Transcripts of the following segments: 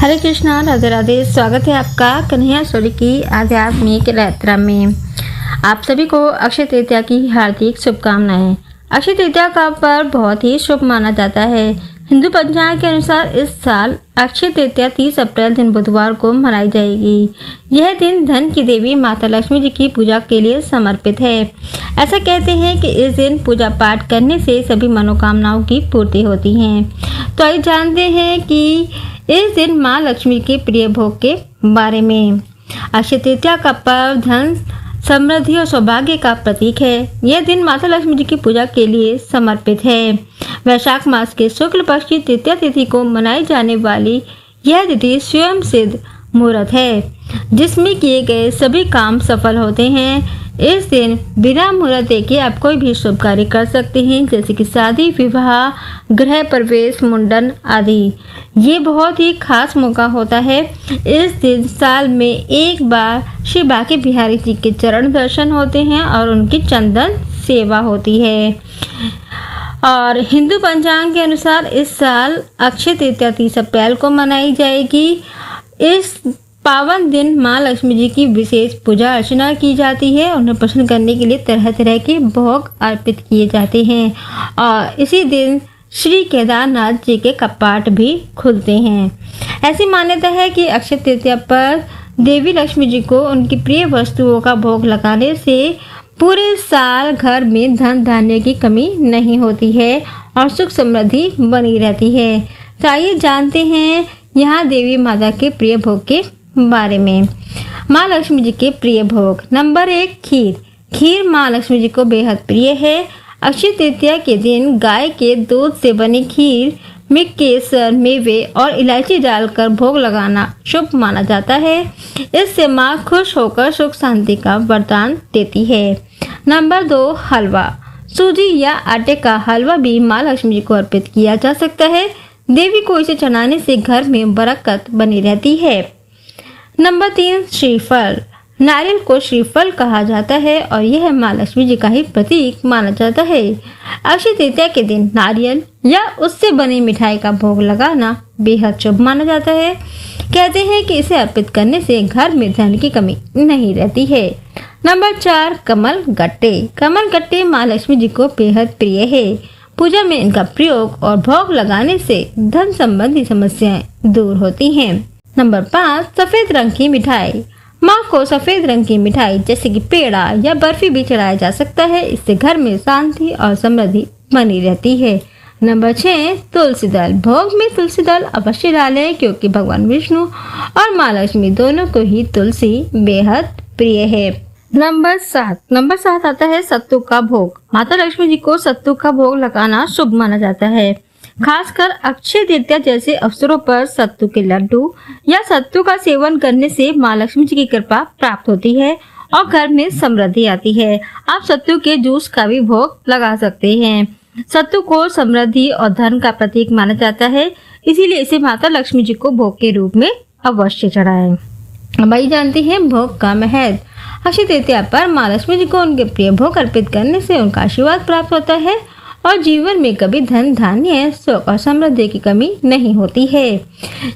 हरे कृष्णा, राधे राधे। स्वागत है आपका कन्हैया स्टोरी की आध्यात्मिक यात्रा में। आप सभी को अक्षय तृतीया की हार्दिक शुभकामनाएं। अक्षय तृतीया का पर्व बहुत ही शुभ माना जाता है। हिंदू पंचांग के अनुसार इस साल अक्षय तृतीया 30 अप्रैल दिन बुधवार को मनाई जाएगी। यह दिन धन की देवी माता लक्ष्मी जी की पूजा के लिए समर्पित है। ऐसा कहते हैं कि इस दिन पूजा पाठ करने से सभी मनोकामनाओं की पूर्ति होती है। तो आइए जानते हैं कि इस दिन माँ लक्ष्मी के प्रिय भोग के बारे में। अक्षय तृतीया का पर्व धन, समृद्धि और सौभाग्य का प्रतीक है। यह दिन माता लक्ष्मी जी की पूजा के लिए समर्पित है। वैशाख मास के शुक्ल पक्ष की तृतीया तिथि को मनाई जाने वाली यह तिथि स्वयं सिद्ध मुहूर्त है, जिसमें किए गए सभी काम सफल होते हैं। इस दिन बिना मुहूर्त देखे आप कोई भी शुभ कार्य कर सकते हैं, जैसे कि शादी, विवाह, गृह प्रवेश, मुंडन आदि। ये बहुत ही खास मौका होता है। इस दिन साल में एक बार श्री बांके बिहारी जी के चरण दर्शन होते हैं और उनकी चंदन सेवा होती है। और हिंदू पंचांग के अनुसार इस साल अक्षय तृतीया 30 अप्रैल को मनाई जाएगी। इस पावन दिन माँ लक्ष्मी जी की विशेष पूजा अर्चना की जाती है। उन्हें प्रसन्न करने के लिए तरह तरह के भोग अर्पित किए जाते हैं और इसी दिन श्री केदारनाथ जी के कपाट भी खुलते हैं। ऐसी मान्यता है कि अक्षय तृतीया पर देवी लक्ष्मी जी को उनकी प्रिय वस्तुओं का भोग लगाने से पूरे साल घर में धन धान्य की कमी नहीं होती है और सुख समृद्धि बनी रहती है। तो आइए जानते हैं यहाँ देवी माता के प्रिय भोग के बारे में। माँ लक्ष्मी जी के प्रिय भोग। नंबर 1, खीर। खीर माँ लक्ष्मी जी को बेहद प्रिय है। अक्षय तृतीया के दिन गाय के दूध से बनी खीर में केसर, मेवे और इलायची डालकर भोग लगाना शुभ माना जाता है। इससे माँ खुश होकर सुख शांति का वरदान देती है। नंबर 2, हलवा। सूजी या आटे का हलवा भी माँ लक्ष्मी जी को अर्पित किया जा सकता है। देवी को इसे चढ़ाने से घर में बरकत बनी रहती है। नंबर 3, श्रीफल। नारियल को श्रीफल कहा जाता है और यह माँ लक्ष्मी जी का ही प्रतीक माना जाता है। अक्षय तृतीया के दिन नारियल या उससे बनी मिठाई का भोग लगाना बेहद शुभ माना जाता है। कहते हैं कि इसे अर्पित करने से घर में धन की कमी नहीं रहती है। नंबर 4, कमल गट्टे। कमल गट्टे माँ लक्ष्मी जी को बेहद प्रिय है। पूजा में इनका प्रयोग और भोग लगाने से धन संबंधी समस्याएं दूर होती हैं। नंबर 5, सफेद रंग की मिठाई। माँ को सफेद रंग की मिठाई जैसे कि पेड़ा या बर्फी भी चढ़ाया जा सकता है। इससे घर में शांति और समृद्धि बनी रहती है। नंबर 6, तुलसी दल। भोग में तुलसी दल अवश्य डालें, क्योंकि भगवान विष्णु और माँ लक्ष्मी दोनों को ही तुलसी बेहद प्रिय है। नंबर 7 आता है सत्तू का भोग। माता लक्ष्मी जी को सत्तू का भोग लगाना शुभ माना जाता है। खासकर अक्षय तृतीया जैसे अवसरों पर सत्तू के लड्डू या सत्तू का सेवन करने से माँ लक्ष्मी जी की कृपा प्राप्त होती है और घर में समृद्धि आती है। आप सत्तू के जूस का भी भोग लगा सकते हैं। सत्तू को समृद्धि और धन का प्रतीक माना जाता है, इसीलिए इसे माता लक्ष्मी जी को भोग के रूप में अवश्य चढ़ाएं। अब आइए जानते हैं भोग का महत्व। अक्षय तृतीया पर माँ लक्ष्मी जी को उनके प्रिय भोग अर्पित करने से उनका आशीर्वाद प्राप्त होता है और जीवन में कभी धन धान्य, सुख और समृद्धि की कमी नहीं होती है।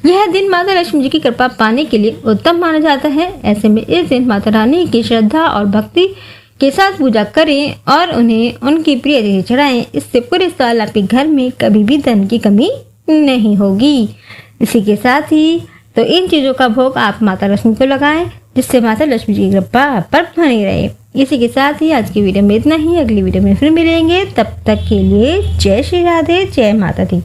यह दिन माता लक्ष्मी जी की कृपा पाने के लिए उत्तम माना जाता है। ऐसे में इस दिन माता रानी की श्रद्धा और भक्ति के साथ पूजा करें और उन्हें उनकी प्रिय चीजें चढ़ाएं। इससे पूरे साल आपके घर में कभी भी धन की कमी नहीं होगी। इसी के साथ ही तो इन चीजों का भोग आप माता लक्ष्मी को लगाएं, जिससे माता लक्ष्मी जी की कृपा पर बनी रहे। इसी के साथ ही आज की वीडियो में इतना ही। अगली वीडियो में फिर मिलेंगे। तब तक के लिए जय श्री राधे, जय माता दी।